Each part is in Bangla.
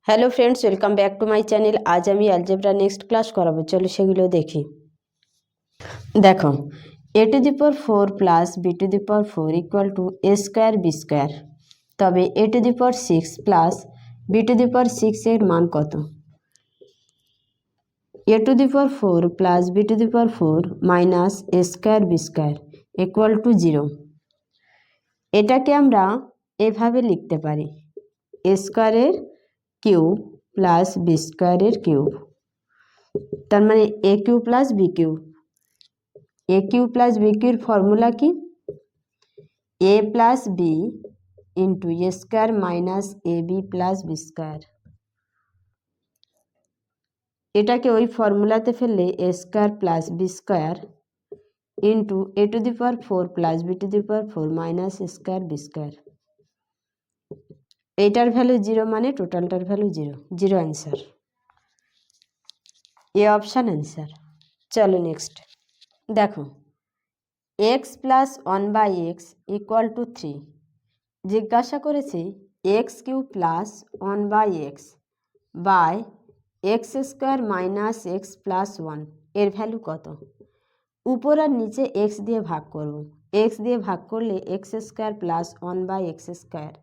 Hello friends, welcome back to my channel. আজ আমি অ্যালজেব্রা নেক্সট ক্লাস করাবো, চলো সেগুলো দেখি। দেখো, a⁴ plus b⁴ equal to a² b²। তবে a⁶ প্লাস b⁶ এর মান কত? a⁴ plus b⁴ minus a² b² equal to 0। এটাকে আমরা এভাবে লিখতে পারি, a² cube plus b² cube, তার মানে a³ plus b³ a³ plus b³ formula কি? a plus b into a² minus ab plus b²। এটাকে ওই ফর্মুলাতে ফেললে a² plus b² into a⁴ plus b⁴ minus a² b²। এইটার ভ্যালু 0 মানে টোটালটার ভ্যালু 0, 0 অ্যান্সার। এ অপশান অ্যান্সার। চলো নেক্সট দেখো, x plus 1/x equal to 3। জিজ্ঞাসা করেছে x³ plus 1/x by x² minus X plus 1 এর ভ্যালু কত? উপর আর নিচে এক্স দিয়ে ভাগ করব। এক্স দিয়ে ভাগ করলে x² প্লাস 1/x²,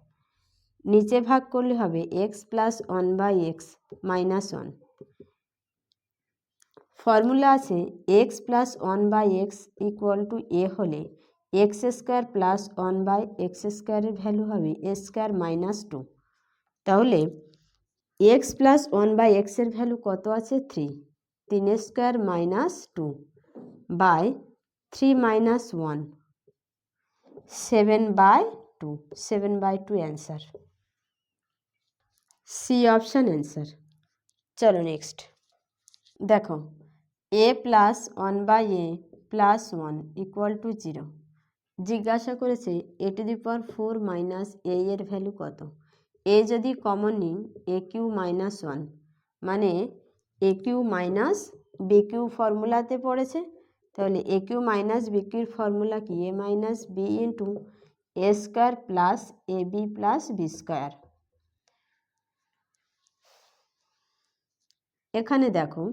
নিচে ভাগ করলে হবে x plus 1/x minus 1। Formula আছে x plus 1/x equal to a হলে x² প্লাস 1/x² এর ভ্যালু হবে a² মাইনাস 2। তাহলে x প্লাস 1/x এর ভ্যালু কত আছে? 3, 3² minus 2 by 3 minus 1, 7/2, 7/2 answer. C option answer. চলো নেক্সট দেখো, a plus 1/a plus 1 equal to 0। জিজ্ঞাসা করেছে a⁴ মাইনাস a এর ভ্যালু কত? a যদি কমন নিই a³ মাইনাস 1 মানে a³ মাইনাস b³ ফর্মুলাতে পড়েছে, তাহলে a³ মাইনাস b³ ফর্মুলা কি? a minus b into a² plus ab plus b²। এখানে দেখো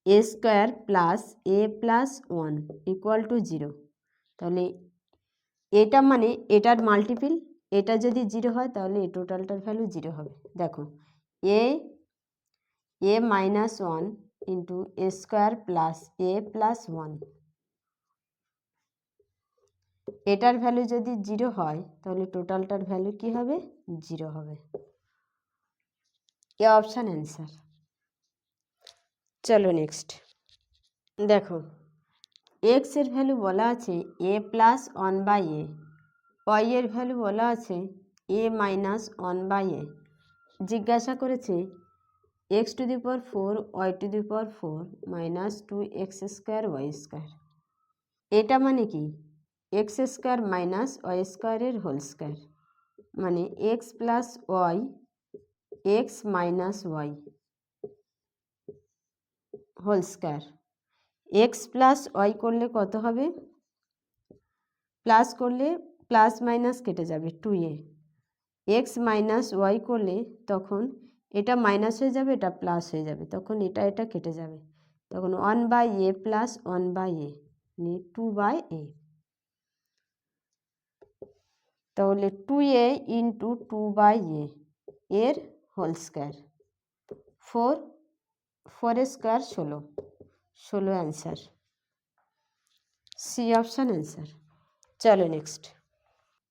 a² plus a plus 1 equal to 0। তাহলে এটা মানে এটার মাল্টিপিল, এটা যদি 0 হয় তাহলে এই টোটালটার ভ্যালু 0 হবে। দেখো a minus 1 into a² plus a plus 1, এটার ভ্যালু যদি 0 হয় তাহলে টোটালটার ভ্যালু কি হবে? 0 হবে। এ অপশান অ্যান্সার। চলো নেক্সট দেখো, x এর ভ্যালু বলা আছে a প্লাস 1/a, y এর ভ্যালু বলা আছে a মাইনাস 1/a। জিজ্ঞাসা করেছে x⁴ y⁴ minus 2x² y²। এটা মানে কি? x² মাইনাস y² এর হোল স্কোয়ার, মানে x plus y x minus y whole square. x plus y করলে কত হবে? প্লাস করলে প্লাস মাইনাস কেটে যাবে 2a, x মাইনাস y করলে তখন এটা মাইনাস হয়ে যাবে, এটা প্লাস হয়ে যাবে, তখন এটা কেটে যাবে, তখন 1/a প্লাস 1/a মানে 2/a। তাহলে 2a ইন্টু 2/a এর whole square, 4 square 16 answer. C option answer. চলো নেক্সট,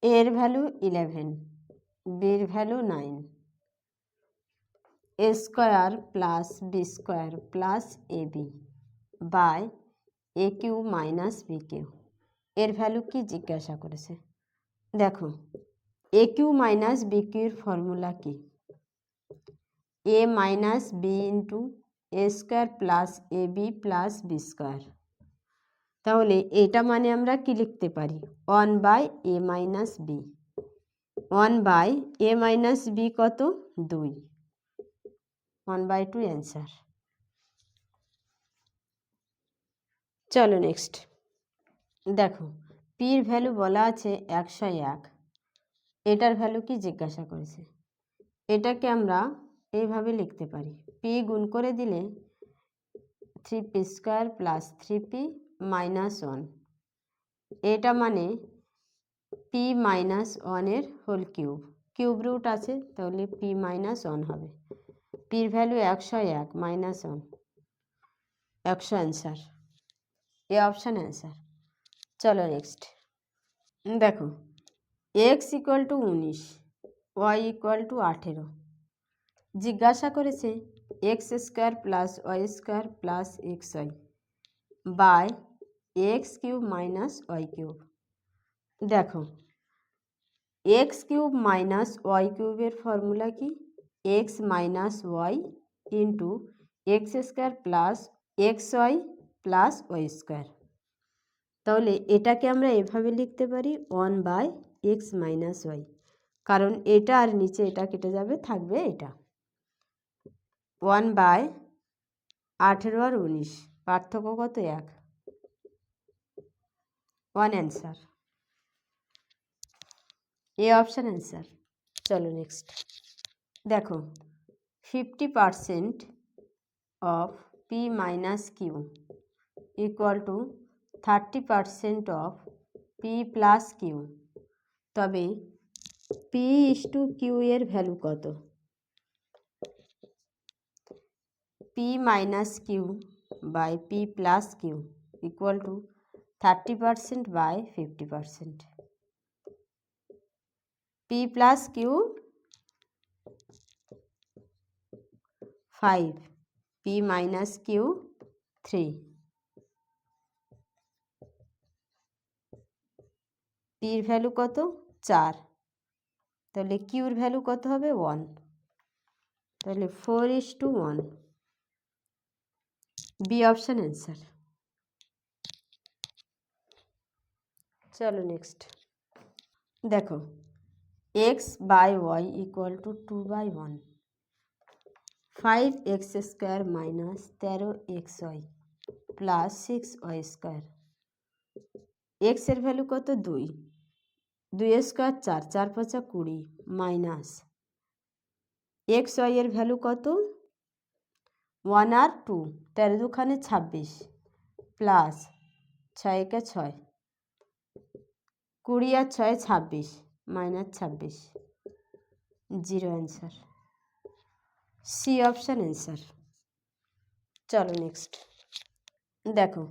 এর ভ্যালু 11, বির value 9, a² plus b² plus ab by a³ minus b³ এর ভ্যালু কি জিজ্ঞাসা করেছে? দেখো a³ মাইনাস b³ ফর্মুলা কি? a minus b into a² plus ab plus b²। তাহলে এটা মানে আমরা কি লিখতে পারি? 1/a minus b, 1/a minus b কত? 2, 1/2 অ্যান্সার। চলো নেক্সট দেখো, পির ভ্যালু বলা আছে 101, এটার ভ্যালু কি জিজ্ঞাসা করেছে? এটাকে আমরা এইভাবে লিখতে পারি, পি গুণ করে দিলে 3p² প্লাস 3p মাইনাস 1, এটা মানে পি মাইনাস 1-এর হোল কিউব, কিউব রুট আছে তাহলে পি মাইনাস 1 হবে। পির ভ্যালু 101 মাইনাস 1, 100 অ্যান্সার, এ অপশান অ্যান্সার। চলো নেক্সট দেখো, X equal to 19, Y equal to 18, জিজ্ঞাসা করেছে x² plus y² plus xy by x³ minus y³। দেখো, x³ মাইনাস y³ ফর্মুলা কি? x minus Y into x² plus xy plus y²। তাহলে এটাকে আমরা এভাবে লিখতে পারি 1/x মাইনাস ওয়াই, কারণ এটা আর নিচে এটা কেটে যাবে, থাকবে এটা 1/18 আর 19, পার্থক্য কত? 1, 1 অ্যান্সার, এ অপশান অ্যান্সার। চলো নেক্সট দেখো, 50% of p minus q equal to 30% of p plus q, তবে পি ইস টু কিউ এর ভ্যালু কত? P minus q by p plus q equal to 30% by 50%। P plus q 5, p minus q 3, পির ভ্যালু কত? 4, তাহলে কিউর ভ্যালু কত হবে? 1, তাহলে 4:1, বি অপশান অ্যান্সার। চলো নেক্সট দেখো, x/y equal to 2/1, 5x² minus 13xy plus 6y², এক্সের ভ্যালু কত? 2, 2² 4, 4 5 20 মাইনাস xy এর ভ্যালু কত? 1 আর 2, 13 দুখানে 26 প্লাস 6 একে 6, 20 আর 6 26 minus 26, 0 answer, C option answer. চলো নেক্সট দেখো,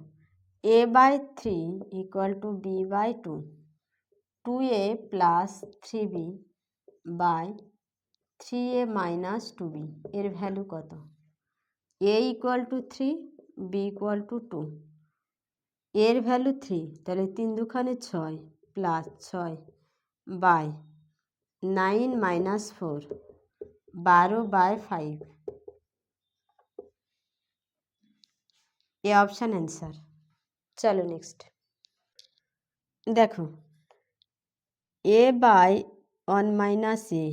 a/3 equal to b/2, 2a plus 3b by 3a minus 2b এর ভ্যালু কত? a equal to 3, b equal to 2, এর ভ্যালু 3, তাহলে 3 দুখানে 6 plus 6 by 9 minus 4, 12/5, a option answer. চলো নেক্সট দেখো, a/1 minus a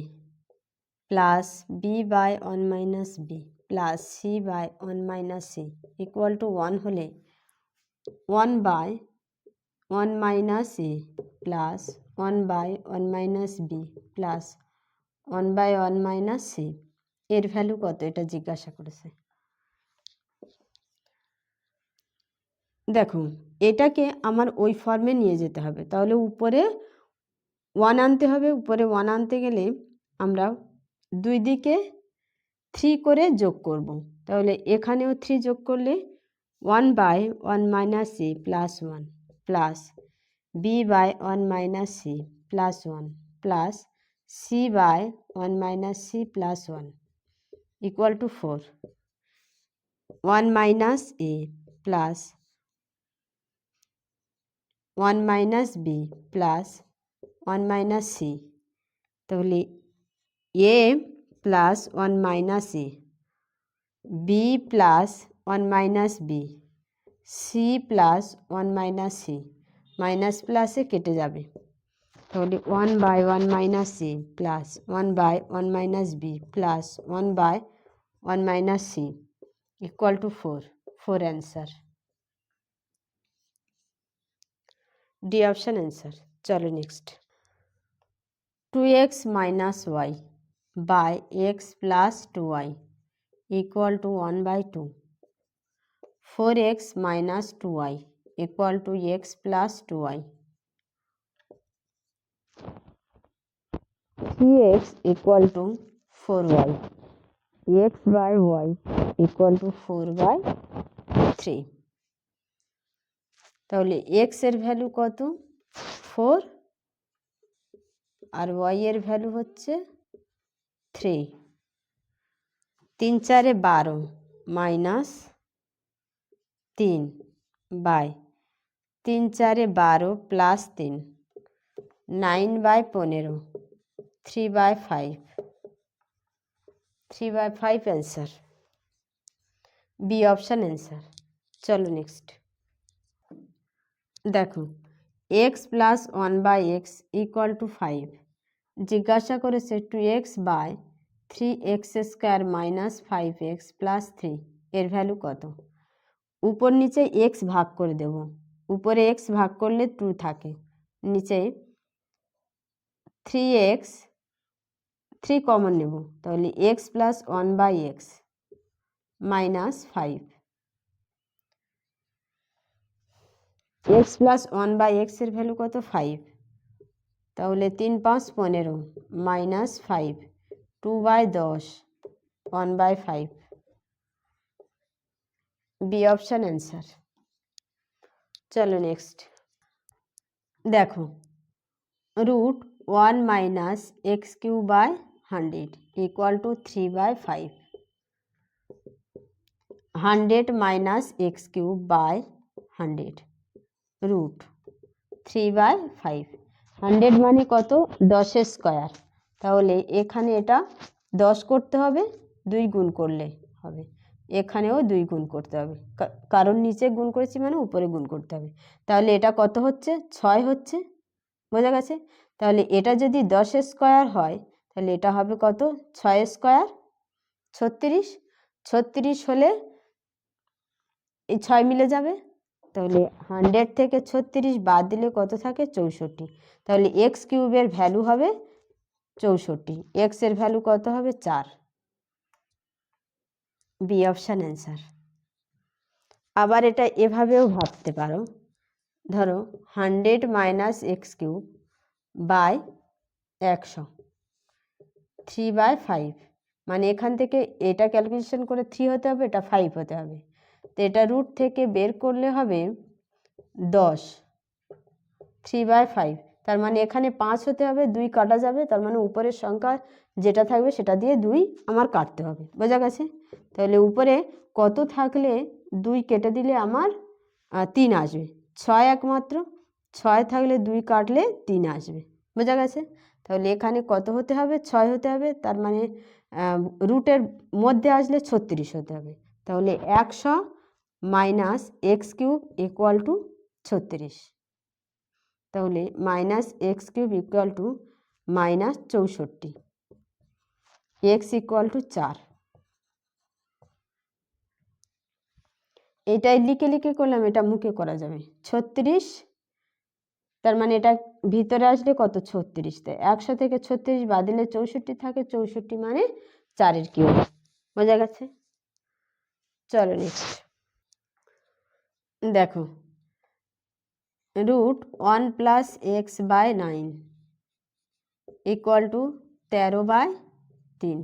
plus b/1 minus b plus c/1 minus c equal to 1 হলে 1/1 minus a plus 1/1 minus b plus 1/1 minus c এর ভ্যালু কত? এটা জিজ্ঞাসা করেছে। দেখো, এটাকে আমার ওই ফর্মে নিয়ে যেতে হবে, তাহলে উপরে 1 আনতে হবে। উপরে 1 আনতে গেলে আমরা দুই দিকে 3 করে যোগ করব, তাহলে এখানেও 3 যোগ করলে 1/1 minus c plus 1 plus b/1 minus c plus 1 plus c/1 minus c plus 1 equal two 4, 1 minus a plus 1 minus b plus 1 minus c, তাহলে a plus 1 minus a, b plus 1 minus b, c plus 1 minus c, minus প্লাসে কেটে যাবে, তাহলে 1/1 minus c plus 1/1 minus b plus 1/1 minus c equal to 4, 4 answer, D option answer. চলো next, 2x minus Y by X plus 2y equal to 1/2, 4x minus 2y equal to X plus 2y, 3x equal to 4y, x by y equal to 4/3। তাহলে x এর ভ্যালু কত? 4 আর y এর ভ্যালু হচ্ছে 3। 3 4 12 minus 3 by 3 4 12 plus 3 9/15, 3/5, 3/5 answer, b option answer. চলো নেক্সট দেখো, x plus 1/x equal to 5 জিজ্ঞাসা করেছে 2x by 3x² minus 5x plus 3 এর ভ্যালু কত? উপর নিচে x ভাগ করে দেব, উপরে x ভাগ করলে 2 থাকে, নিচে 3x 3 কমন নেব, তাহলে x plus 1/x minus 5, x plus 1/x এর ভ্যালু কত? 5, তাহলে 3 5 15 মাইনাস 5, 2/10, 1/5, বি অপশান অ্যান্সার। চলো নেক্সট দেখো, root 1 minus x³/100 equal to 3/5, 100 minus x³/100 root 3/5, 100 মানে কত? 10 স্কোয়ার, তাহলে এখানে এটা 10 করতে হবে, 2 গুণ করলে হবে, এখানেও 2 গুণ করতে হবে, কারণ নিচে গুণ করেছি মানে উপরে গুণ করতে হবে। তাহলে এটা কত হচ্ছে? 6 হচ্ছে, বোঝা গেছে? তাহলে এটা যদি 10 স্কোয়ার হয় তাহলে এটা হবে কত? 6 স্কোয়ার 36, 36 হলে এই 6 মিলে যাবে, তাহলে 100 থেকে 36 বাদ দিলে কত থাকে? 64। তাহলে x³ ভ্যালু হবে 64, x এর ভ্যালু কত হবে? 4, বি অপশান অ্যান্সার। আবার এটা এভাবেও ভাবতে পারো, ধরো 100 মাইনাস x³/100, 3/5, মানে এখান থেকে এটা ক্যালকুলেশন করে 3 হতে হবে, এটা 5 হতে হবে, তো এটা রুট থেকে বের করলে হবে 10, 3/5, তার মানে এখানে 5 হতে হবে, 2 কাটা যাবে, তার মানে উপরের সংখ্যা যেটা থাকবে সেটা দিয়ে 2 আমার কাটতে হবে, বোঝা গেছে? তাহলে উপরে কত থাকলে 2 কেটে দিলে আমার 3 আসবে? 6 একমাত্র, 6 থাকলে 2 কাটলে 3 আসবে, বোঝা গেছে? তাহলে এখানে কত হতে হবে? 6 হতে হবে, তার মানে রুটের মধ্যে আসলে 36 হতে হবে, তাহলে 100 মাইনাস x³ ইকুয়াল টু 36, তাহলে minus x³ equal to minus 64, x equal two 4। এটাই লিখে লিখে করলাম, এটা মুখে করা যাবে। 36, তার মানে এটা ভিতরে আসলে কত? 36, তাই 100 থেকে 36 বাদ দিলে 64 থাকে, 64 মানে 4 কিউব, বোঝা গেছে? চলো নেক্সট দেখো, root 1 plus x/9 equal to 13/3,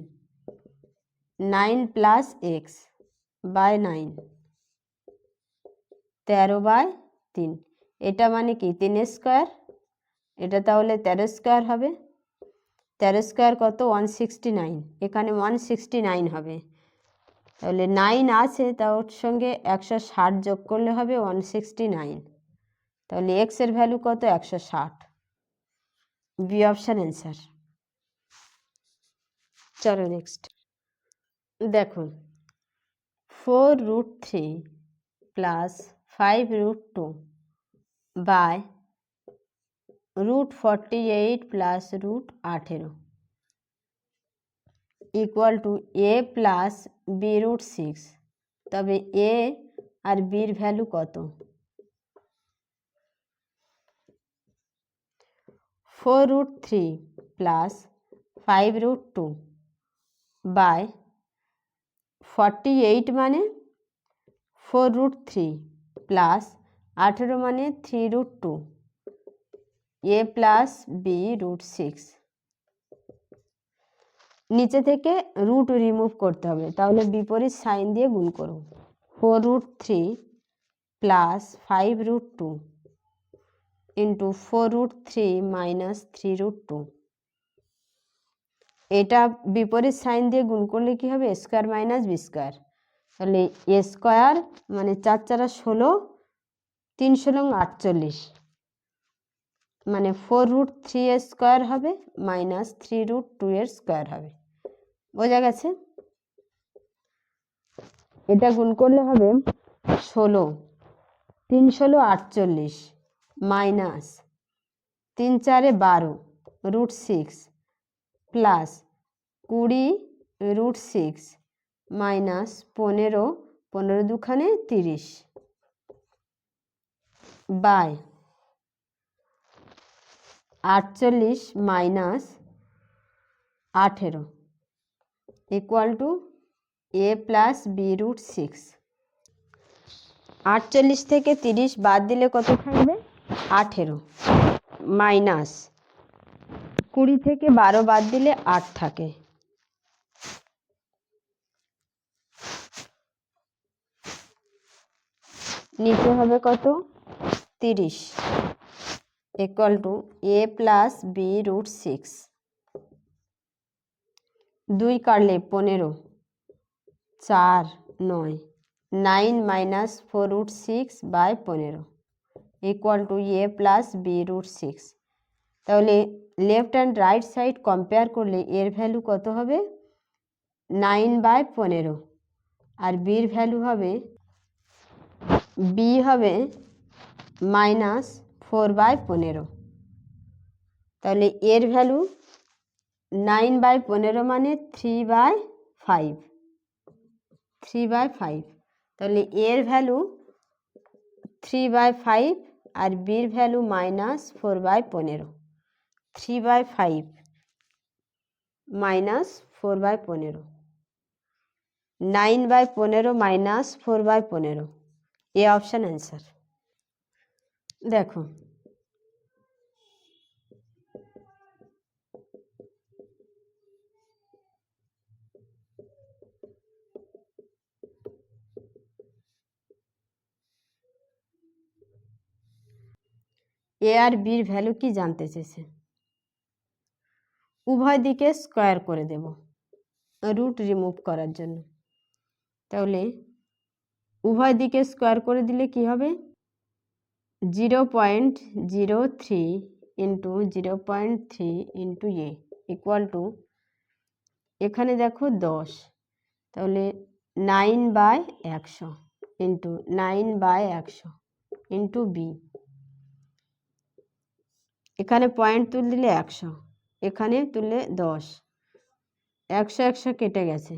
9 plus x/9 13/3, এটা মানে কি? 3 স্কোয়ার, এটা তাহলে 13 স্কোয়ার হবে, 13 স্কোয়ার কত? 169, এখানে 169 হবে, তাহলে 9 আছে, তার সঙ্গে 160 যোগ করলে হবে 169, তাহলে এক্স এর ভ্যালু কত? 160, বি অপশান অ্যান্সার। চলো নেক্সট দেখো, 4√3 plus 5√2 by √48 plus √18 equal to a plus b√6, তবে a আর বির ভ্যালু কত? 4√3 প্লাস 5√2 বাই 48 মানে 4√3 প্লাস 18 মানে 3√2 a প্লাস b√6। নিচে থেকে রুট রিমুভ করতে হবে, তাহলে বিপরীত সাইন দিয়ে গুণ করব। 4√3 প্লাস 5√2 ইন্টু 4√3 মাইনাস 3√2। এটা বিপরীত সাইন দিয়ে গুণ করলে কি হবে? এ স্কোয়ার মাইনাস বি স্কোয়ার। তাহলে এ স্কোয়ার মানে 4 4 16, 3 16 48, মানে 4√3 এর স্কোয়ার হবে মাইনাস 3√2 এর স্কোয়ার হবে। বোঝা গেছে? এটা গুণ করলে হবে 16, 3 16 48 মাইনাস 3 4 12√6 প্লাস 20√6 মাইনাস 15, 15 দুখানে 30 by 48 minus 18 equal to a plus b√6। 48 থেকে 30 বাদ দিলে কত থাকবে? 18 মাইনাস 20 থেকে 12 বাদ দিলে 8 থাকে। নিচে হবে কত? 30 equal to a plus b√6। 2 কাটলে 15, 4 9, 9 minus 4√6 by 15 equal to a plus b√6। তাহলে left and right side compare করলে এর ভ্যালু কত হবে? 9/15 আর বির ভ্যালু হবে হবে মাইনাস 4/15। তাহলে এর ভ্যালু 9/15 মানে 3/5, 3/5। তাহলে এর ভ্যালু 3/5 আর বির ভ্যালু মাইনাস 4/15। 3/5 মাইনাস 4/15, 9/15 মাইনাস 4/15, এ অপশান অ্যান্সার। দেখো এ আর বির ভ্যালু কি জানতে চেয়েছে? উভয় দিকে স্কোয়ার করে দেব রুট রিমুভ করার জন্য। তাহলে উভয় দিকে স্কোয়ার করে দিলে কি হবে? 0.03 into 0.3 into a equal two, এখানে দেখো 10, তাহলে 9/100 ইন্টু 9/100 ইন্টু বি। এখানে পয়েন্ট তুলে দিলে 100, এখানে তুললে 10, 100 100 কেটে গেছে,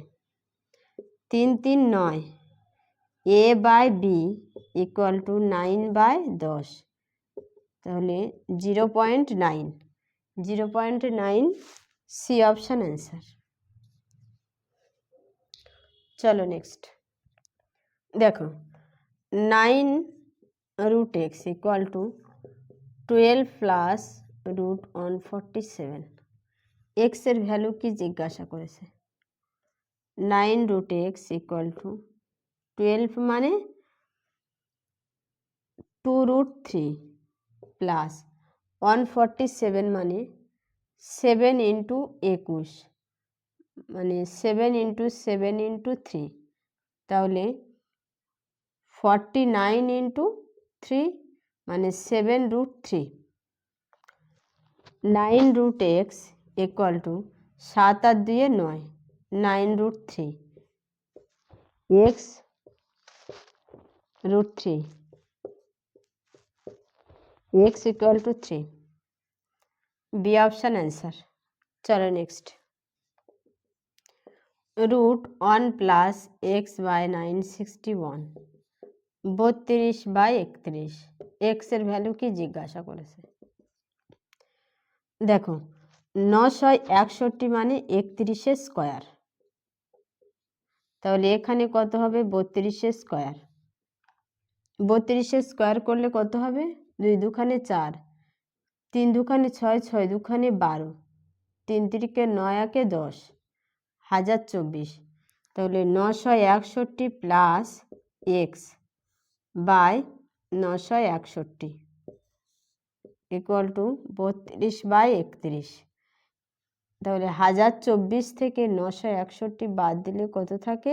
3 3 9, এ বাই বি ইকুয়াল টু 9/10, তাহলে 0.9, 0.9 সি অপশান অ্যান্সার। চলো নেক্সট দেখো 9√x ইকুয়াল টু 12 প্লাস √147। এক্সের ভ্যালু কি জিজ্ঞাসা করেছে? 9√x ইকুয়াল টু 12 মানে 2√3 প্লাস 147 মানে 7 ইন্টু 21 মানে 7 ইন্টু 7 ইন্টু 3, তাহলে 49 ইন্টু 3 মানে 7√3। 9√x ইকুয়াল টু 7 আর 2 9, 9√3 x√3, x equal to 3, b option answer. চলো নেক্সট √1 প্লাস x/961 32/31, এক্সের ভ্যালু কি জিজ্ঞাসা করেছে? দেখো 961 মানে 31 স্কোয়ার, তাহলে এখানে কত হবে 32 স্কোয়ার। 32 স্কোয়ার করলে কত হবে 2 দুখানে 4, 3 দুখানে 6, 6 দুখানে 12, 3 তিরিকে 9 একে 10, 1024। তাহলে 961 plus x by 961 equal to 32/31। তাহলে 1024 থেকে 961 বাদ দিলে কত থাকে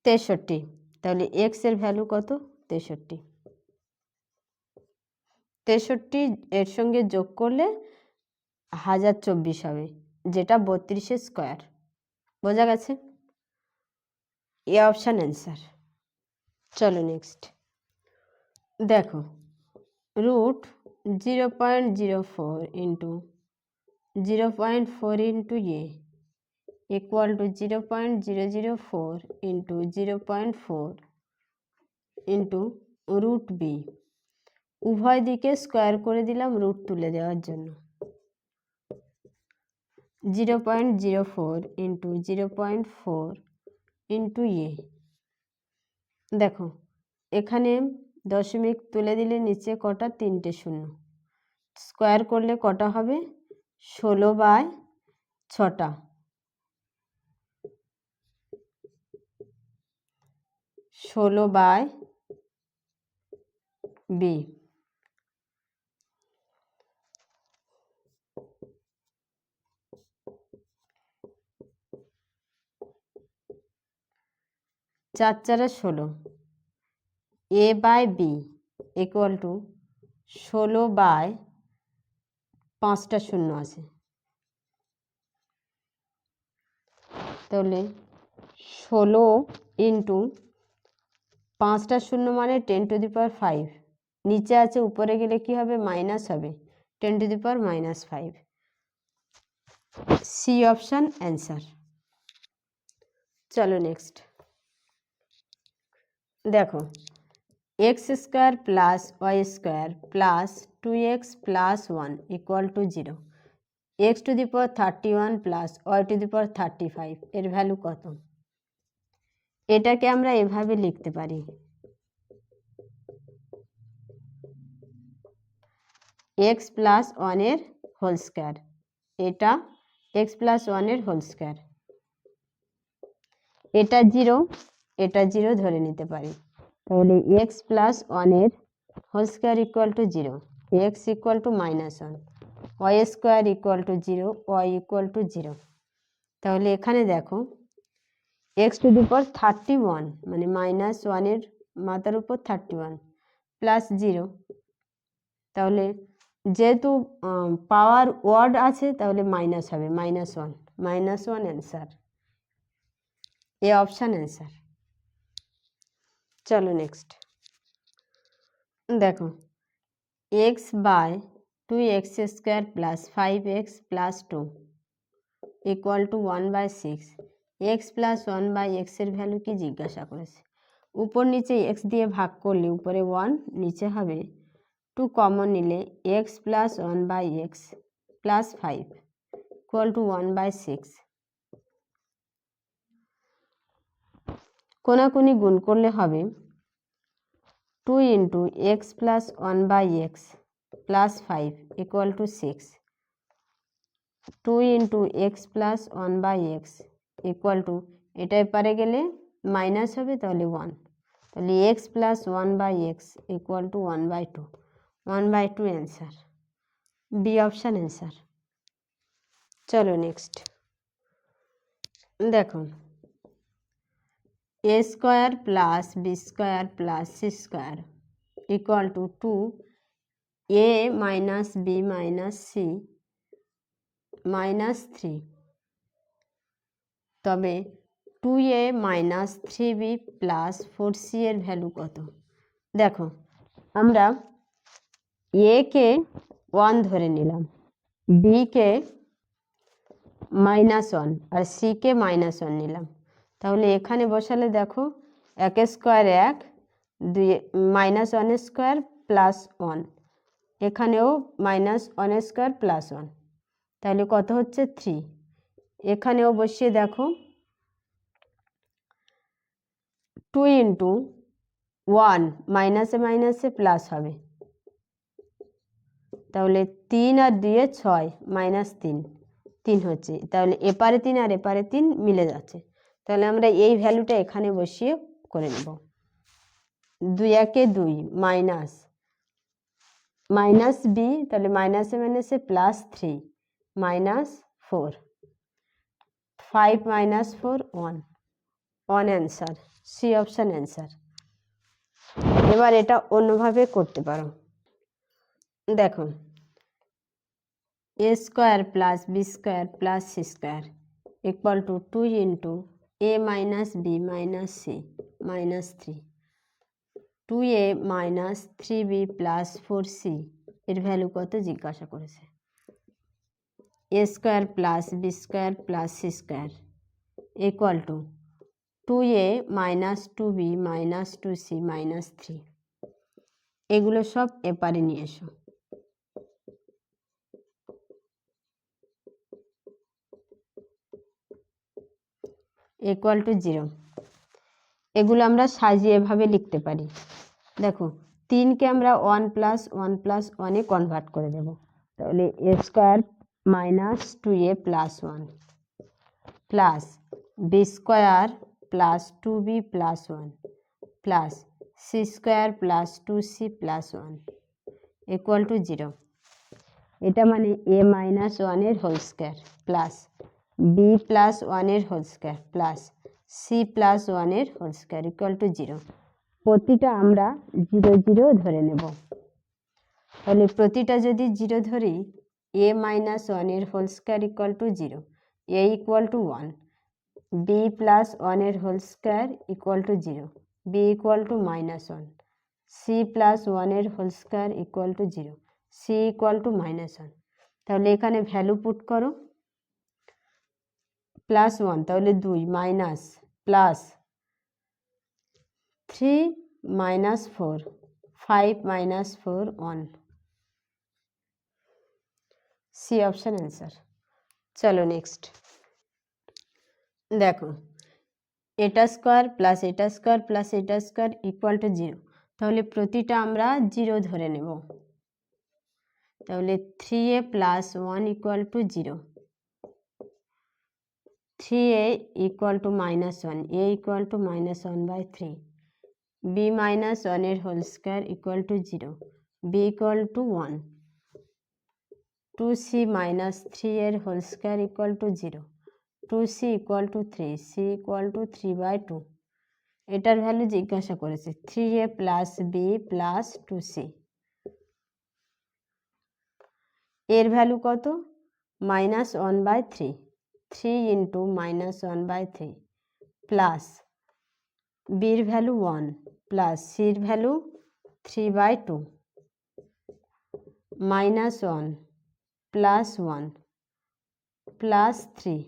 63। তাহলে এক্স এর ভ্যালু কত 63। 63 এর সঙ্গে যোগ করলে 1024 হবে, যেটা 32 স্কোয়ার। বোঝা গেছে? A option answer. চলো নেক্সট দেখো, root 0.04 into 0.4 into a equal to 0.004 into 0.4 into root b. উভয় দিকে স্কোয়ার করে দিলাম রুট তুলে দেওয়ার জন্য। 0.04 ইন্টু 0.4 ইন্টু এ। দেখো এখানে দশমিক তুলে দিলে নিচে কটা 3টে শূন্য, স্কোয়ার করলে কটা হবে 16/6টা। 16/b। চার চারে 16, a by B equal to 16/5টা শূন্য আছে। তাহলে 16 ইন্টু 5টা শূন্য মানে 10⁵, নিচে আছে উপরে গেলে কি হবে মাইনাস হবে 10⁻⁻5। C option answer. চলো নেক্সট দেখো, x square plus y square plus 2x plus 1 equal to 0, x⁻31 plus y⁻35 এর ভ্যালু কত? এটাকে আমরা এভাবে লিখতে পারি, এক্স প্লাস 1 এর হোল স্কোয়ার, এটা এক্স প্লাস 1 এর হোল স্কোয়ার, এটা 0, এটা 0 ধরে নিতে পারি। তাহলে এক্স প্লাস 1 এর whole square equal to 0, x equal to -1, y square equal to 0, y equal to 0। তাহলে এখানে দেখো x⁻31 মানে -1 এর মাথার উপর 31 প্লাস 0। তাহলে যেহেতু পাওয়ার ওয়ার্ড আছে তাহলে মাইনাস হবে, -1 অ্যান্সার। এ অপশান অ্যান্সার। চলো নেক্সট দেখো, x by 2x² plus 5x plus 2 equal to 1/6। X plus 1/x এর ভ্যালু কি জিজ্ঞাসা করেছে। উপর নিচে এক্স দিয়ে ভাগ করলে উপরে 1 নিচে হবে 2, কমন নিলে x plus 1/x plus 5 equal to 1/6। কোনাকুনি গুণ করলে হবে 2 into x plus 1/x plus 5 equal to 6, 2 into x plus 1/x equal to, এটা এপারে গেলে মাইনাস হবে তাহলে 1, তাহলে x plus 1/x equal to 1/2, 1/2 answer. B option answer. চলো নেক্সট দেখো, a square plus B square plus C square equal to 2a minus B minus C -3। তবে 2a minus 3b plus 4c এর ভ্যালু কত? দেখো আমরা a কে 1 ধরে নিলাম, b কে -1 আর c কে -1 নিলাম। তাহলে এখানে বসালে দেখো 1 স্কোয়ার 1, 2 -1 স্কোয়ার প্লাস 1, এখানেও -1 স্কোয়ার প্লাস 1, তাহলে কত হচ্ছে 3। এখানেও বসিয়ে দেখো 2 ইন্টু 1 মাইনাসে মাইনাসে প্লাস হবে, তাহলে 3 আর 2 6 মাইনাস 3 3 হচ্ছে, তাহলে এপারে 3 আর এপারে 3 মিলে যাচ্ছে, তাহলে আমরা এই ভ্যালুটা এখানে বসিয়ে করে নেব। 2 একে 2 মাইনাস মাইনাস বি, তাহলে মাইনাসে মাইনাসে plus 3 minus 4 5 minus 4 1 1 answer, C option answer. এবার এটা অন্যভাবে করতে পারো। দেখো A square plus B square plus C square equal to 2 into A minus B minus C minus 3, 2a minus 3b plus 4c এর ভ্যালু কত জিজ্ঞাসা করেছে। A square plus B square plus C square equal to 2a minus 2b minus 2c minus 3, এগুলো সব এপারে নিয়ে এসো। ইকুয়াল টু 0, এগুলো আমরা সাজিয়ে এভাবে লিখতে পারি। দেখো 3কে আমরা 1 প্লাস 1 প্লাস 1-এ কনভার্ট করে দেব, তাহলে A square minus 2a plus 1 plus B square plus 2b plus 1 plus C square plus 2c plus 1 equal to 0। এটা মানে এ মাইনাস 1-এর whole square plus B plus 1-এর whole square plus C plus 1-এর হোল স্কোয়ার ইকুয়াল টু 0। প্রতিটা আমরা 0 0 ধরে নেব, তাহলে প্রতিটা যদি 0 ধরি এ মাইনাস 1-এর whole square equal to 0, A equal to 1, B plus 1-এর whole square equal to 0, B equal to minus 1, C plus 1-এর whole square equal to 0, C equal to minus 1। তাহলে এখানে ভ্যালু পুট করো, প্লাস 1 তাহলে 2 minus plus 3 minus 4 5 minus 4 1, C option answer. চলো নেক্সট দেখো এটা স্কোয়ার প্লাস এটা স্কোয়ার প্লাস এটা স্কোয়ার ইকুয়াল টু 0, তাহলে প্রতিটা আমরা 0 ধরে নেব, তাহলে 3a plus 1 equal to 0, 3a equal to minus 1, a equal to minus 1/3, b minus 1-এর whole square equal to 0, b equal to 1, 2c minus 3-এর whole square equal to 0, 2c equal to 3, c equal to 3/2। এটার ভ্যালু জিজ্ঞাসা করেছে 3a plus b plus 2c, এর ভ্যালু কত মাইনাস 1/3, 3 ইন্টু মাইনাস 1/3 প্লাস বির ভ্যালু 1 প্লাস সির value 3/2 minus 1 plus 1 plus 3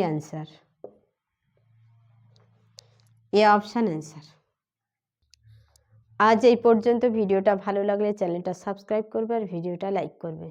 answer, এ অপশান অ্যান্সার। আজ এই পর্যন্ত। ভিডিওটা ভালো লাগলে চ্যানেলটা সাবস্ক্রাইব করবে আর ভিডিওটা লাইক করবে।